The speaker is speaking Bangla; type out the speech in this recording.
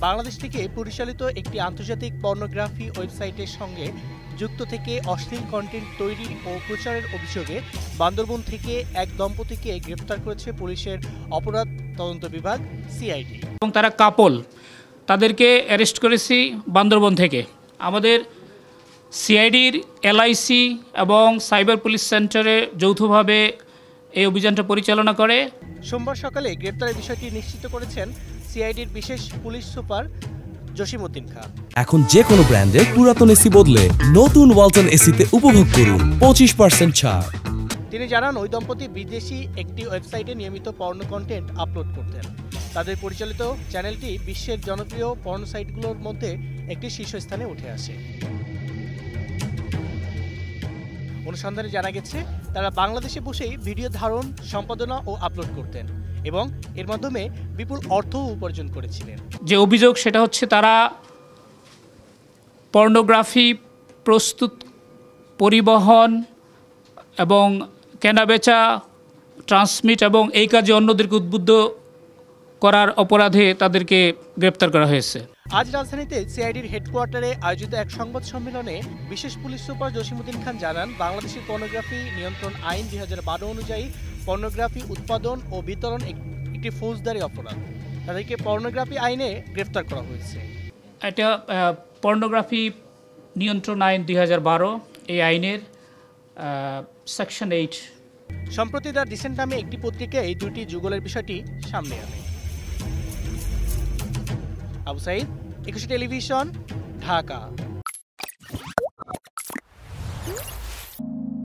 বাংলাদেশ থেকে পরিচালিত একটি আন্তর্জাতিক পর্নোগ্রাফি ওয়েবসাইটের সঙ্গে যুক্ত থেকে অশ্লীল কন্টেন্ট তৈরি ও প্রচারের অভিযোগে বান্দরবন থেকে এক দম্পতিকে গ্রেফতার করেছে পুলিশের অপরাধ তদন্ত বিভাগ সিআইডি। এবং তারা কাপল, তাদেরকে অ্যারেস্ট করেছি বান্দরবন থেকে। আমাদের সিআইডির এলআইসি এবং সাইবার পুলিশ সেন্টারে যৌথভাবে এই অভিযানটা পরিচালনা করে। সোমবার সকালে গ্রেফতারের বিষয়টি নিশ্চিত করেছেন সিআইডির বিশেষ পুলিশ সুপার জসিমউদ্দিন খান। এখন যে কোনো ব্র্যান্ডের পুরাতন এসি বদলে নতুন ওয়ালটন এসিতে উপভোগ করুন 25% ছাড়। তিনি জানান, ওই দম্পতি বিদেশি একটি ওয়েবসাইটে নিয়মিত পর্নো কন্টেন্ট আপলোড করতেন। তাদের পরিচালিত চ্যানেলটি বিশ্বের জনপ্রিয় পর্নো সাইটগুলোর মধ্যে একটি শীর্ষস্থানে উঠে আসে। অনুসন্ধানে জানা গেছে, তারা বাংলাদেশে বসেই ভিডিও ধারণ, সম্পাদনা ও আপলোড করতেন এবং এর মাধ্যমে বিপুল অর্থও উপার্জন করেছিলেন। যে অভিযোগ সেটা হচ্ছে তারা পর্নোগ্রাফি প্রস্তুত, পরিবহন এবং কেনাবেচা, ট্রান্সমিট এবং এই কাজে অন্যদেরকে উদ্বুদ্ধ করার অপরাধে তাদেরকে গ্রেপ্তার করা হয়েছে। আজ রাজধানীতে সিআইডির হেডকোয়ার্টারে আয়োজিত এক সংবাদ সম্মেলনে বিশেষ পুলিশ সুপার জসিমউদ্দিন খান জানান, বাংলাদেশের পর্নোগ্রাফি নিয়ন্ত্রণ আইন 2012 অনুযায়ী পর্নোগ্রাফি উৎপাদন ও বিতরণ একটি ফৌজদারি অপরাধ। তাদেরকে পর্নোগ্রাফি আইনে গ্রেফতার করা হয়েছে। এটা পর্নোগ্রাফি নিয়ন্ত্রণ আইন 2012, এই আইনের সেকশন 8। সম্প্রতি দ্য ডিসেন্ট নামে একটি পত্রিকা এই দুটি যুগলের বিষয়টি সামনে আনে। আবু সাইদ, 21 টেলিভিশন, ঢাকা।